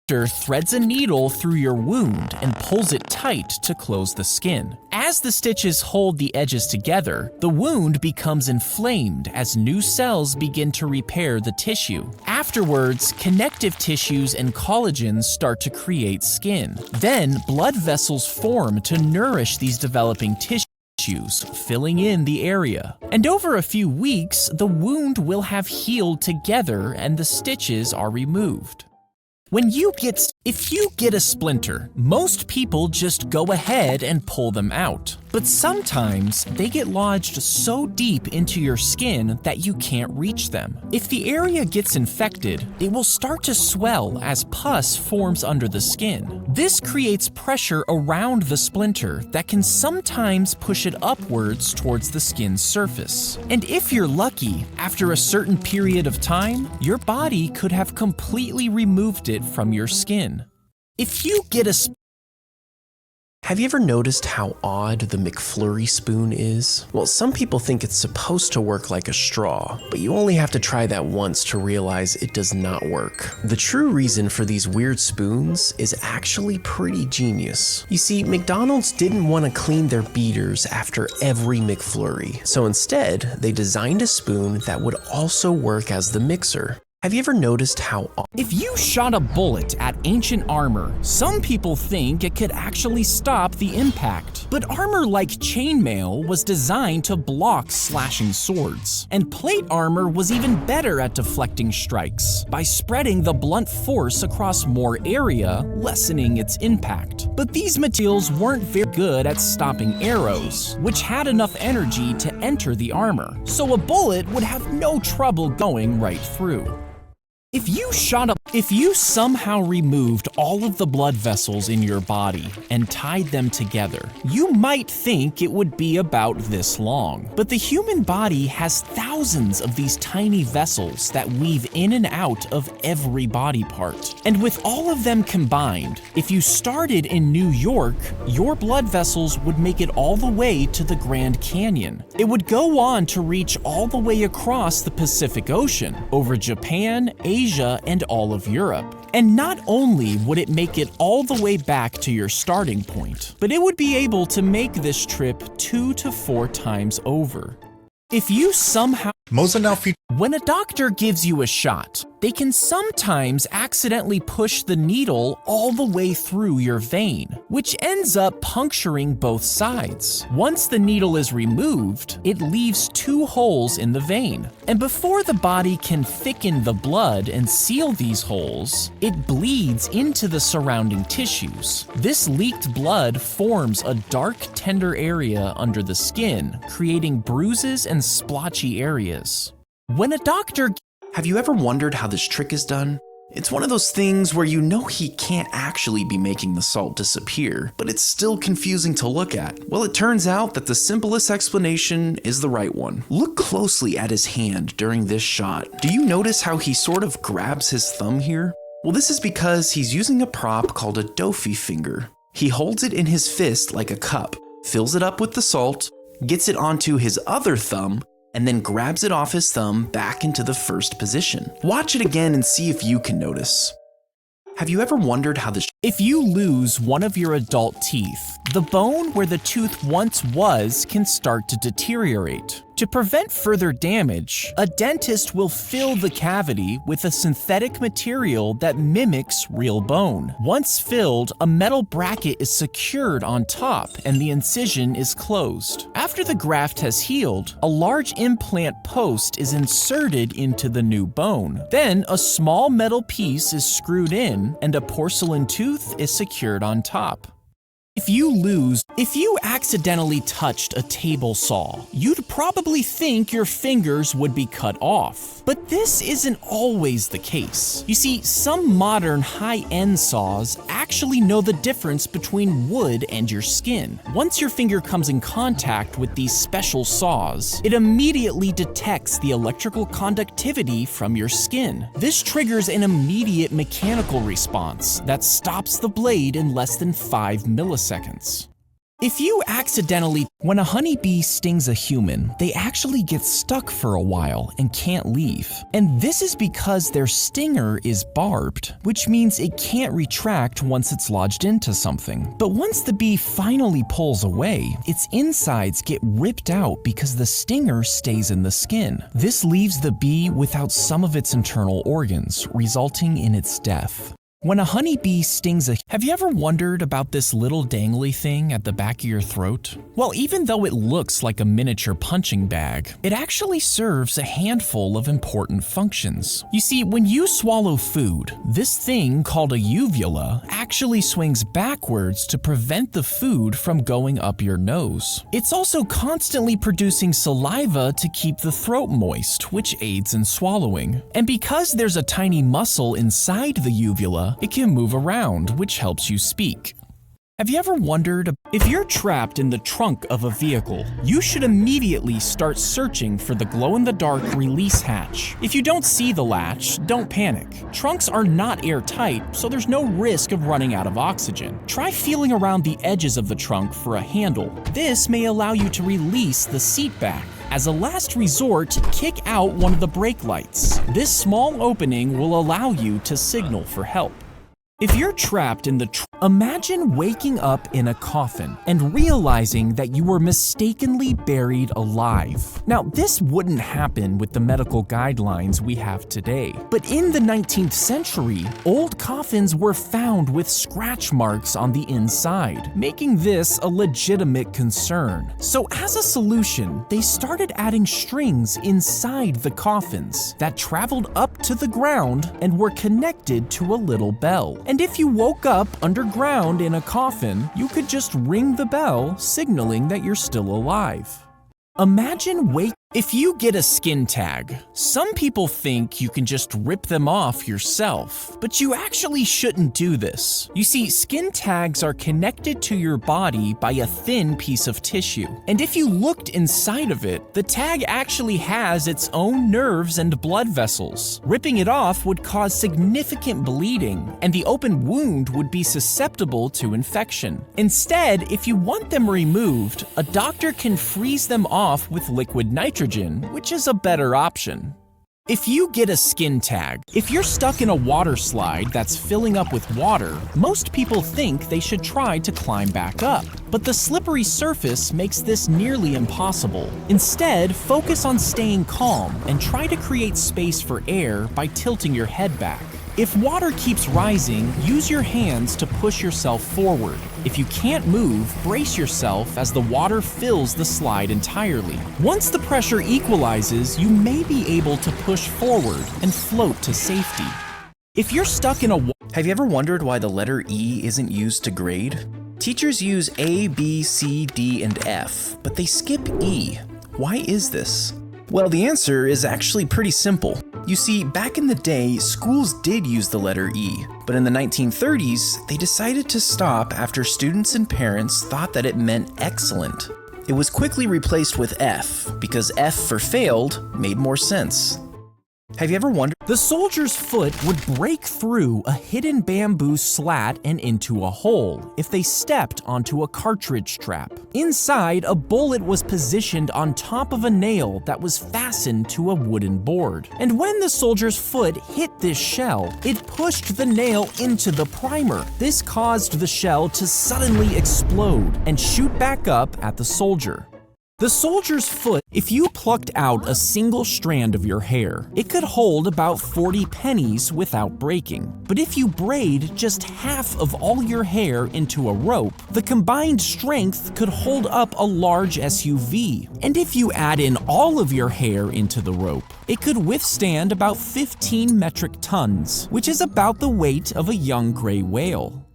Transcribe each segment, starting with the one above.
Doctor threads a needle through your wound and pulls it tight to close the skin. As the stitches hold the edges together, the wound becomes inflamed as new cells begin to repair the tissue. Afterwards, connective tissues and collagens start to create skin. Then, blood vessels form to nourish these developing tissues, filling in the area. And over a few weeks, the wound will have healed together and the stitches are removed. If you get a splinter, most people just go ahead and pull them out. But sometimes they get lodged so deep into your skin that you can't reach them. If the area gets infected, it will start to swell as pus forms under the skin. This creates pressure around the splinter that can sometimes push it upwards towards the skin's surface. And if you're lucky, after a certain period of time, your body could have completely removed it from your skin. Have you ever noticed how odd the McFlurry spoon is? Well, some people think it's supposed to work like a straw, but you only have to try that once to realize it does not work. The true reason for these weird spoons is actually pretty genius. You see, McDonald's didn't want to clean their beaters after every McFlurry, so instead, they designed a spoon that would also work as the mixer. Have you ever noticed how If you shot a bullet at ancient armor, some people think it could actually stop the impact. But armor like chainmail was designed to block slashing swords. And plate armor was even better at deflecting strikes, by spreading the blunt force across more area, lessening its impact. But these materials weren't very good at stopping arrows, which had enough energy to enter the armor, so a bullet would have no trouble going right through. If you somehow removed all of the blood vessels in your body and tied them together, you might think it would be about this long. But the human body has thousands of these tiny vessels that weave in and out of every body part. And with all of them combined, if you started in New York, your blood vessels would make it all the way to the Grand Canyon. It would go on to reach all the way across the Pacific Ocean, over Japan, Asia, and all of Europe. And not only would it make it all the way back to your starting point, but it would be able to make this trip 2 to 4 times over. When a doctor gives you a shot, they can sometimes accidentally push the needle all the way through your vein, which ends up puncturing both sides. Once the needle is removed, it leaves 2 holes in the vein. And before the body can thicken the blood and seal these holes, it bleeds into the surrounding tissues. This leaked blood forms a dark, tender area under the skin, creating bruises and splotchy areas. Have you ever wondered how this trick is done? It's one of those things where you know he can't actually be making the salt disappear, but it's still confusing to look at. Well, it turns out that the simplest explanation is the right one. Look closely at his hand during this shot. Do you notice how he sort of grabs his thumb here? Well, this is because he's using a prop called a Dofi finger. He holds it in his fist like a cup, fills it up with the salt, gets it onto his other thumb, and then grabs it off his thumb back into the first position. Watch it again and see if you can notice. Have you ever wondered how this... If you lose one of your adult teeth, the bone where the tooth once was can start to deteriorate. To prevent further damage, a dentist will fill the cavity with a synthetic material that mimics real bone. Once filled, a metal bracket is secured on top and the incision is closed. After the graft has healed, a large implant post is inserted into the new bone. Then a small metal piece is screwed in and a porcelain tooth is secured on top. If you accidentally touched a table saw, you'd probably think your fingers would be cut off. But this isn't always the case. You see, some modern high-end saws actually know the difference between wood and your skin. Once your finger comes in contact with these special saws, it immediately detects the electrical conductivity from your skin. This triggers an immediate mechanical response that stops the blade in less than 5 milliseconds. When a honeybee stings a human, they actually get stuck for a while and can't leave. And this is because their stinger is barbed, which means it can't retract once it's lodged into something. But once the bee finally pulls away, its insides get ripped out because the stinger stays in the skin. This leaves the bee without some of its internal organs, resulting in its death. When a honeybee stings have you ever wondered about this little dangly thing at the back of your throat? Well, even though it looks like a miniature punching bag, it actually serves a handful of important functions. You see, when you swallow food, this thing called a uvula actually swings backwards to prevent the food from going up your nose. It's also constantly producing saliva to keep the throat moist, which aids in swallowing. And because there's a tiny muscle inside the uvula, it can move around, which helps you speak. Have you ever wondered if you're trapped in the trunk of a vehicle, you should immediately start searching for the glow-in-the-dark release hatch. If you don't see the latch, don't panic. Trunks are not airtight, so there's no risk of running out of oxygen. Try feeling around the edges of the trunk for a handle. This may allow you to release the seat back. As a last resort, kick out one of the brake lights. This small opening will allow you to signal for help. If you're trapped in the imagine waking up in a coffin and realizing that you were mistakenly buried alive. Now, this wouldn't happen with the medical guidelines we have today, but in the 19th century, old coffins were found with scratch marks on the inside, making this a legitimate concern. So as a solution, they started adding strings inside the coffins that traveled up to the ground and were connected to a little bell. And if you woke up underground in a coffin, you could just ring the bell, signaling that you're still alive. Imagine if you get a skin tag, some people think you can just rip them off yourself, but you actually shouldn't do this. You see, skin tags are connected to your body by a thin piece of tissue, and if you looked inside of it, the tag actually has its own nerves and blood vessels. Ripping it off would cause significant bleeding, and the open wound would be susceptible to infection. Instead, if you want them removed, a doctor can freeze them off with liquid nitrogen, which is a better option. If you get a skin tag, if you're stuck in a water slide that's filling up with water, most people think they should try to climb back up. But the slippery surface makes this nearly impossible. Instead, focus on staying calm and try to create space for air by tilting your head back. If water keeps rising, use your hands to push yourself forward. If you can't move, brace yourself as the water fills the slide entirely. Once the pressure equalizes, you may be able to push forward and float to safety. If you're stuck in a Have you ever wondered why the letter E isn't used to grade? Teachers use A, B, C, D, and F, but they skip E. Why is this? Well, the answer is actually pretty simple. You see, back in the day, schools did use the letter E, but in the 1930s, they decided to stop after students and parents thought that it meant excellent. It was quickly replaced with F, because F for failed made more sense. Have you ever wondered? The soldier's foot would break through a hidden bamboo slat and into a hole if they stepped onto a cartridge trap. Inside, a bullet was positioned on top of a nail that was fastened to a wooden board. And when the soldier's foot hit this shell, it pushed the nail into the primer. This caused the shell to suddenly explode and shoot back up at the soldier. The soldier's foot, if you plucked out a single strand of your hair, it could hold about 40 pennies without breaking. But if you braid just half of all your hair into a rope, the combined strength could hold up a large SUV. And if you add in all of your hair into the rope, it could withstand about 15 metric tons, which is about the weight of a young gray whale.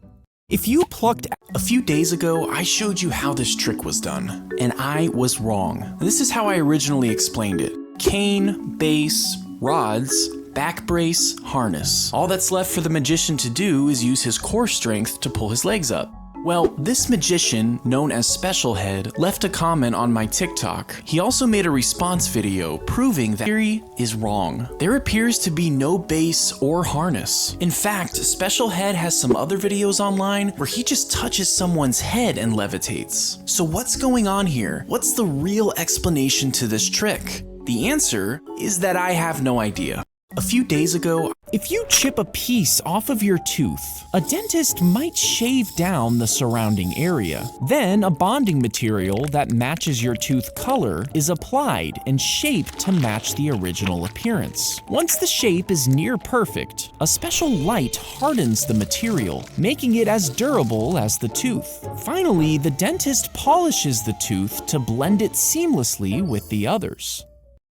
If you plucked... A few days ago, I showed you how this trick was done, and I was wrong. This is how I originally explained it. Cane, base, rods, back brace, harness. All that's left for the magician to do is use his core strength to pull his legs up. Well, this magician, known as Special Head, left a comment on my TikTok. He also made a response video proving that theory is wrong. There appears to be no base or harness. In fact, Special Head has some other videos online where he just touches someone's head and levitates. So what's going on here? What's the real explanation to this trick? The answer is that I have no idea. A few days ago, if you chip a piece off of your tooth, a dentist might shave down the surrounding area. Then a bonding material that matches your tooth color is applied and shaped to match the original appearance. Once the shape is near perfect, a special light hardens the material, making it as durable as the tooth. Finally, the dentist polishes the tooth to blend it seamlessly with the others.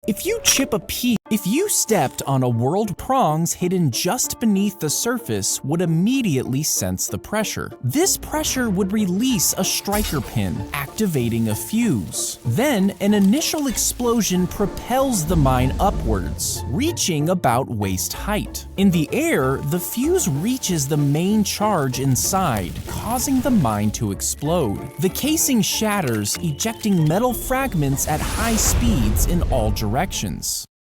If you stepped on a whorled prongs hidden just beneath the surface would immediately sense the pressure. This pressure would release a striker pin, activating a fuse. Then an initial explosion propels the mine upwards, reaching about waist height. In the air, the fuse reaches the main charge inside, causing the mine to explode. The casing shatters, ejecting metal fragments at high speeds in all directions.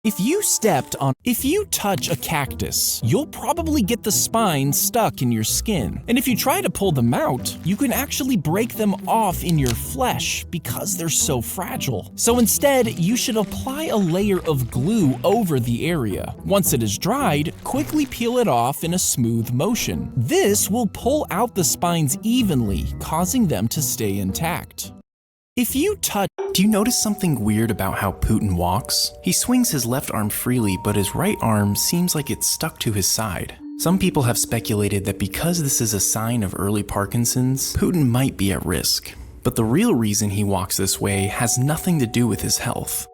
If you touch a cactus, you'll probably get the spines stuck in your skin. And if you try to pull them out, you can actually break them off in your flesh because they're so fragile. So instead, you should apply a layer of glue over the area. Once it is dried, quickly peel it off in a smooth motion. This will pull out the spines evenly, causing them to stay intact. Do you notice something weird about how Putin walks? He swings his left arm freely, but his right arm seems like it's stuck to his side. Some people have speculated that because this is a sign of early Parkinson's, Putin might be at risk. But the real reason he walks this way has nothing to do with his health.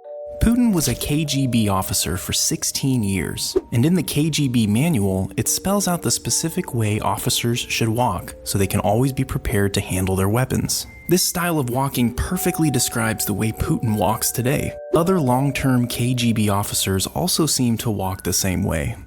Putin was a KGB officer for 16 years, and in the KGB manual, it spells out the specific way officers should walk so they can always be prepared to handle their weapons. This style of walking perfectly describes the way Putin walks today. Other long-term KGB officers also seem to walk the same way.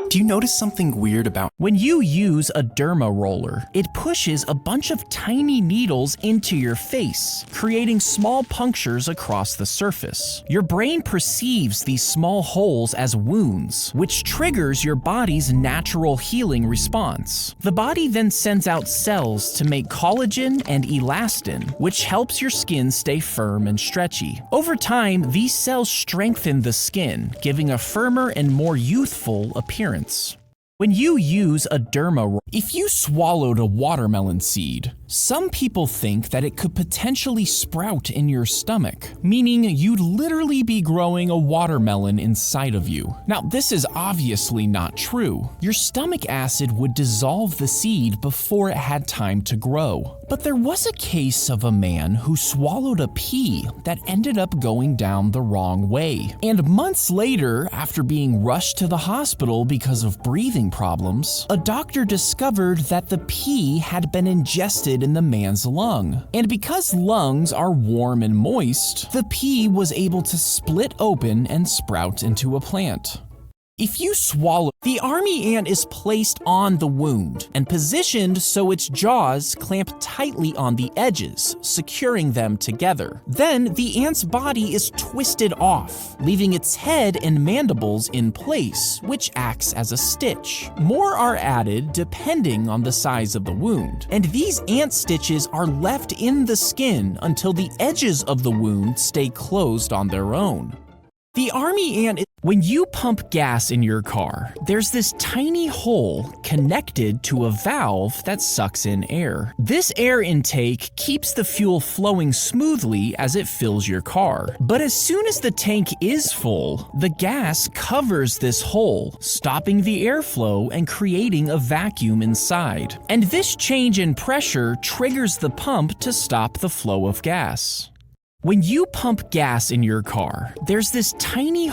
Do you notice something weird about when you use a derma roller? It pushes a bunch of tiny needles into your face, creating small punctures across the surface. Your brain perceives these small holes as wounds, which triggers your body's natural healing response. The body then sends out cells to make collagen and elastin, which helps your skin stay firm and stretchy. Over time, these cells strengthen the skin, giving a firmer and more youthful appearance. When you use a derma roller, if you swallowed a watermelon seed, some people think that it could potentially sprout in your stomach, meaning you'd literally be growing a watermelon inside of you. Now, this is obviously not true. Your stomach acid would dissolve the seed before it had time to grow. But there was a case of a man who swallowed a pea that ended up going down the wrong way. And months later, after being rushed to the hospital because of breathing problems, a doctor discovered that the pea had been ingested in the man's lung. And because lungs are warm and moist, the pea was able to split open and sprout into a plant. If you swallow, the army ant is placed on the wound and positioned so its jaws clamp tightly on the edges, securing them together. Then the ant's body is twisted off, leaving its head and mandibles in place, which acts as a stitch. More are added depending on the size of the wound, and these ant stitches are left in the skin until the edges of the wound stay closed on their own. The army ant, when you pump gas in your car, there's this tiny hole connected to a valve that sucks in air. This air intake keeps the fuel flowing smoothly as it fills your car. But as soon as the tank is full, the gas covers this hole, stopping the airflow and creating a vacuum inside. And this change in pressure triggers the pump to stop the flow of gas. When you pump gas in your car, there's this tiny